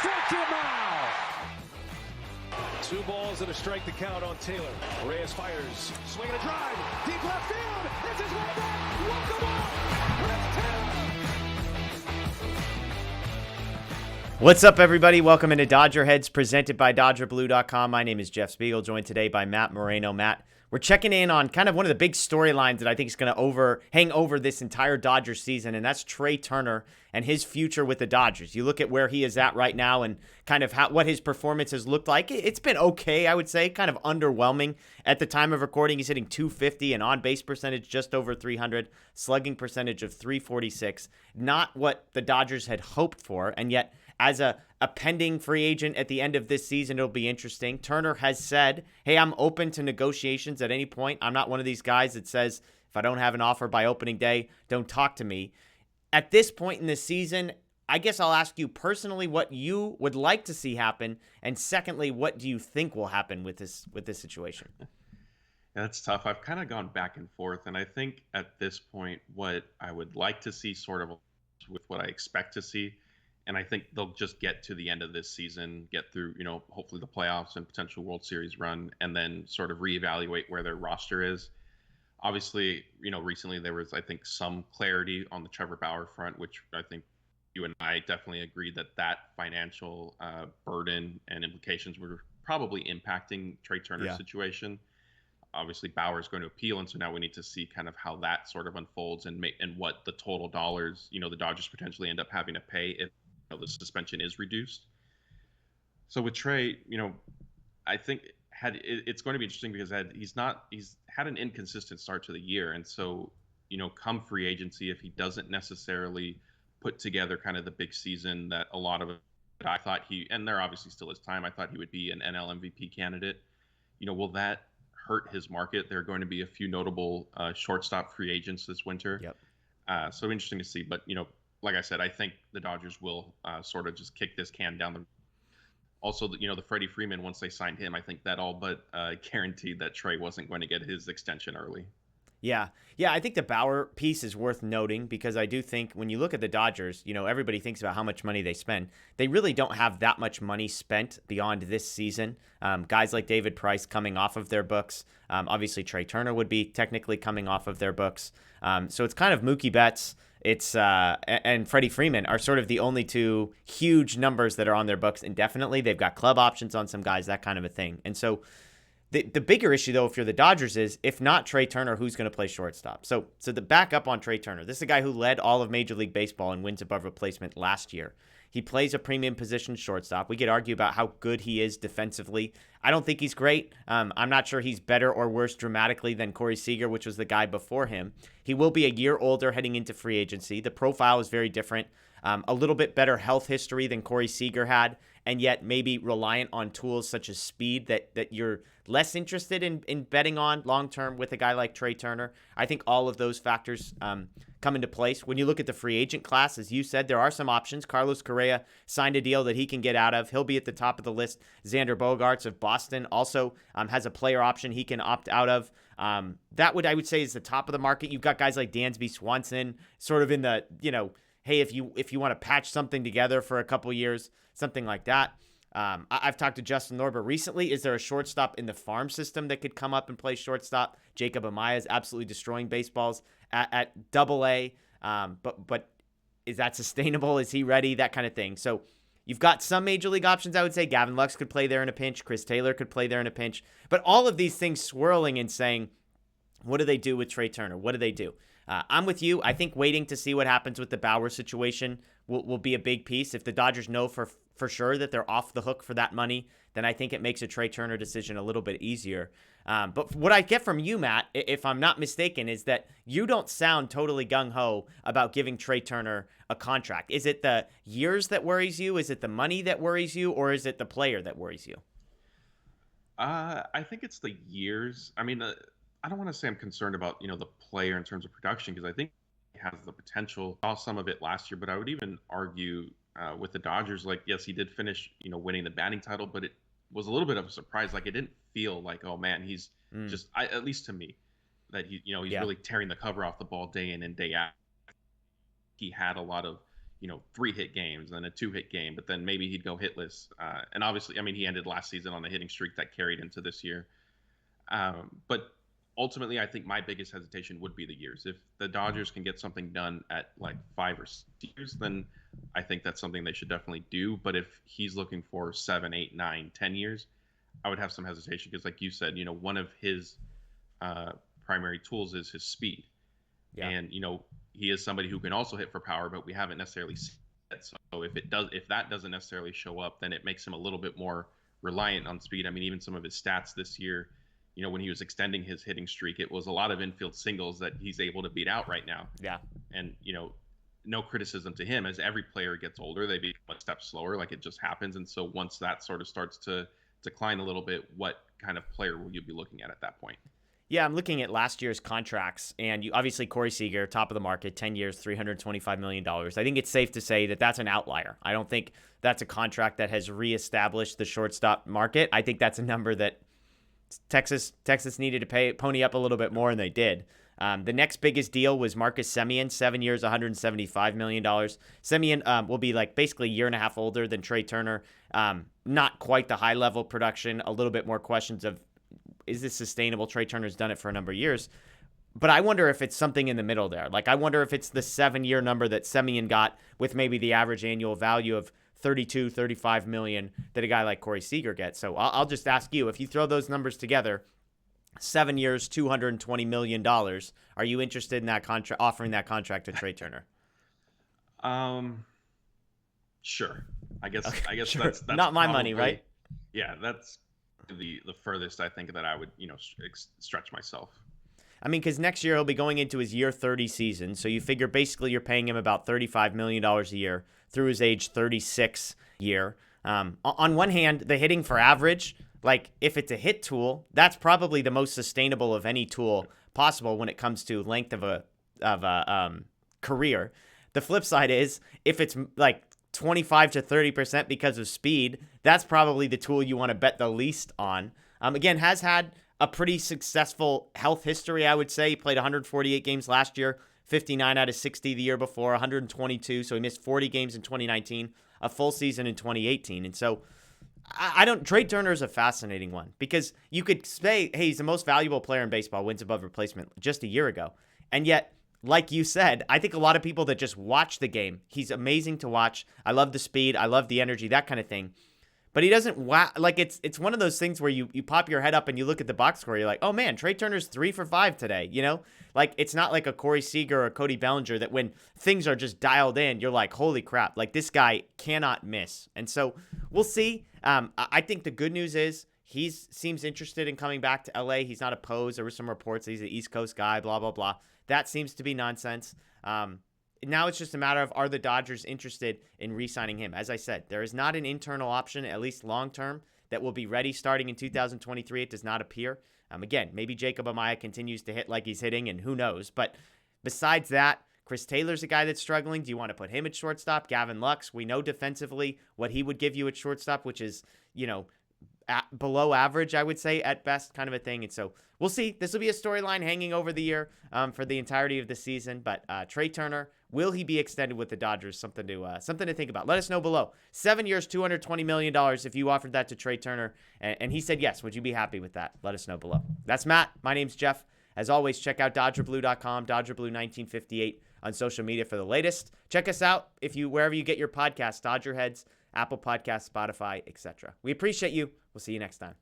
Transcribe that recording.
Strike him out. 2 balls and a strike to count on Taylor. Reyes fires, swinging a drive, deep left field. This is way back. Welcome on, Chris Taylor. What's up, everybody? Welcome into DodgerHeads, presented by DodgerBlue.com. My name is Jeff Spiegel, joined today by Matt Moreno. Matt, we're checking in on kind of one of the big storylines that I think is going to hang over this entire Dodgers season, and that's Trea Turner and his future with the Dodgers. You look at where he is at right now and kind of what his performance has looked like. It's been okay, I would say, kind of underwhelming. At the time of recording, he's hitting .250 and on-base percentage just over .300, slugging percentage of .346. Not what the Dodgers had hoped for, and yet as a pending free agent at the end of this season, it'll be interesting. Turner has said, hey, I'm open to negotiations at any point. I'm not one of these guys that says, if I don't have an offer by opening day, don't talk to me. At this point in the season, I guess I'll ask you personally what you would like to see happen, and secondly, what do you think will happen with this situation? That's tough. I've kind of gone back and forth, and I think at this point, what I would like to see sort of with what I expect to see, and I think they'll just get to the end of this season, get through, hopefully the playoffs and potential World Series run, and then sort of reevaluate where their roster is. Obviously, recently there was, I think, some clarity on the Trevor Bauer front, which I think you and I definitely agreed that financial burden and implications were probably impacting Trea Turner's situation. Obviously, Bauer is going to appeal, and so now we need to see kind of how that sort of unfolds and what the total dollars, the Dodgers potentially end up having to pay if the suspension is reduced. So with Trea, I think it's going to be interesting because he's had an inconsistent start to the year, and so come free agency, if he doesn't necessarily put together kind of the big season that a lot of it, I thought and there obviously still is time, I thought he would be an NL MVP candidate. Will that hurt his market? There are going to be a few notable shortstop free agents this winter. Yep. So interesting to see, but like I said, I think the Dodgers will sort of just kick this can down the. Also, the Freddie Freeman, once they signed him, I think that all but guaranteed that Trea wasn't going to get his extension early. Yeah, I think the Bauer piece is worth noting because I do think when you look at the Dodgers, everybody thinks about how much money they spend. They really don't have that much money spent beyond this season. Guys like David Price coming off of their books. Obviously, Trea Turner would be technically coming off of their books. So it's kind of Mookie Betts. And Freddie Freeman are sort of the only two huge numbers that are on their books indefinitely. They've got club options on some guys, that kind of a thing. And so the bigger issue, though, if you're the Dodgers is, if not Trea Turner, who's going to play shortstop? So the backup on Trea Turner, this is a guy who led all of Major League Baseball in wins above replacement last year. He plays a premium position shortstop. We could argue about how good he is defensively. I don't think he's great. I'm not sure he's better or worse dramatically than Corey Seager, which was the guy before him. He will be a year older heading into free agency. The profile is very different. A little bit better health history than Corey Seager had, and yet maybe reliant on tools such as speed that you're less interested in betting on long-term with a guy like Trea Turner. I think all of those factors come into place. When you look at the free agent class, as you said, there are some options. Carlos Correa signed a deal that he can get out of. He'll be at the top of the list. Xander Bogaerts of Boston also has a player option he can opt out of. That I would say is the top of the market. You've got guys like Dansby Swanson sort of in the, hey, if you want to patch something together for a couple years, something like that. I've talked to Justin Norbert recently. Is there a shortstop in the farm system that could come up and play shortstop? Jacob Amaya is absolutely destroying baseballs at Double-A. But is that sustainable? Is he ready? That kind of thing. So you've got some major league options, I would say. Gavin Lux could play there in a pinch. Chris Taylor could play there in a pinch. But all of these things swirling and saying, what do they do with Trea Turner? What do they do? I'm with you. I think waiting to see what happens with the Bauer situation will be a big piece. If the Dodgers know for sure that they're off the hook for that money, then I think it makes a Trea Turner decision a little bit easier. But what I get from you, Matt, if I'm not mistaken, is that you don't sound totally gung-ho about giving Trea Turner a contract. Is it the years that worries you? Is it the money that worries you? Or is it the player that worries you? I think it's the years. I mean, I don't want to say I'm concerned about, the player in terms of production, because I think he has the potential. I saw some of it last year, but I would even argue with the Dodgers, like, yes, he did finish, winning the batting title, but it was a little bit of a surprise. Like, it didn't feel like, oh man, he's just, at least to me, that he's really tearing the cover off the ball day in and day out. He had a lot of, 3-hit games, then a 2-hit game, but then maybe he'd go hitless. And obviously, I mean, he ended last season on the hitting streak that carried into this year. But ultimately, I think my biggest hesitation would be the years. If the Dodgers can get something done at like 5 or 6 years, then I think that's something they should definitely do. But if he's looking for 7, 8, 9, 10 years, I would have some hesitation because, like you said, one of his primary tools is his speed. Yeah. And, he is somebody who can also hit for power, but we haven't necessarily seen it. So if that doesn't necessarily show up, then it makes him a little bit more reliant on speed. I mean, even some of his stats this year, when he was extending his hitting streak, it was a lot of infield singles that he's able to beat out right now. Yeah. And, no criticism to him. As every player gets older, they become a step slower, like it just happens. And so once that sort of starts to decline a little bit, what kind of player will you be looking at that point? Yeah, I'm looking at last year's contracts, and obviously Corey Seager, top of the market, 10 years, $325 million. I think it's safe to say that that's an outlier. I don't think that's a contract that has reestablished the shortstop market. I think that's a number that Texas needed to pony up a little bit more, and they did. The next biggest deal was Marcus Semien, 7 years, $175 million. Semien will be like basically a year and a half older than Trea Turner. Not quite the high-level production, a little bit more questions of, is this sustainable? Trea Turner's done it for a number of years. But I wonder if it's something in the middle there. Like, I wonder if it's the 7-year number that Semien got with maybe the average annual value of 32, 35 million that a guy like Corey Seager gets. So I'll just ask you, if you throw those numbers together, 7 years, $220 million, are you interested in that contract, offering that contract to Trea Turner? Sure. I guess sure. that's not my money, right? Yeah, that's the furthest I think that I would, stretch myself. I mean, because next year he'll be going into his year 30 season. So you figure basically you're paying him about $35 million a year through his age 36 year. On one hand, the hitting for average, like if it's a hit tool, that's probably the most sustainable of any tool possible when it comes to length of a career. The flip side is if it's like 25 to 30% because of speed, that's probably the tool you want to bet the least on. Again, has had a pretty successful health history, I would say. He played 148 games last year, 59 out of 60 the year before, 122. So he missed 40 games in 2019, a full season in 2018. And so Trea Turner is a fascinating one because you could say, hey, he's the most valuable player in baseball, wins above replacement just a year ago. And yet, like you said, I think a lot of people that just watch the game, he's amazing to watch. I love the speed. I love the energy, that kind of thing. But he doesn't like it's one of those things where you pop your head up and you look at the box score. You're like, oh man, Trea Turner's 3 for 5 today. Like it's not like a Corey Seager or a Cody Bellinger that when things are just dialed in, you're like, holy crap, like this guy cannot miss. And so we'll see. I think the good news is he seems interested in coming back to LA. He's not opposed. There were some reports that he's an East Coast guy, blah, blah, blah. That seems to be nonsense. Now it's just a matter of, are the Dodgers interested in re-signing him? As I said, there is not an internal option, at least long-term, that will be ready starting in 2023. It does not appear. Again, maybe Jacob Amaya continues to hit like he's hitting, and who knows. But besides that, Chris Taylor's a guy that's struggling. Do you want to put him at shortstop? Gavin Lux, we know defensively what he would give you at shortstop, which is, below average, I would say, at best, kind of a thing. And so we'll see. This will be a storyline hanging over the year for the entirety of the season. But Trea Turner, will he be extended with the Dodgers? Something to think about. Let us know below. 7 years, $220 million if you offered that to Trea Turner. And he said yes. Would you be happy with that? Let us know below. That's Matt. My name's Jeff. As always, check out DodgerBlue.com, DodgerBlue1958 on social media for the latest. Check us out wherever you get your podcasts, DodgerHeads, Apple Podcasts, Spotify, etc. We appreciate you. We'll see you next time.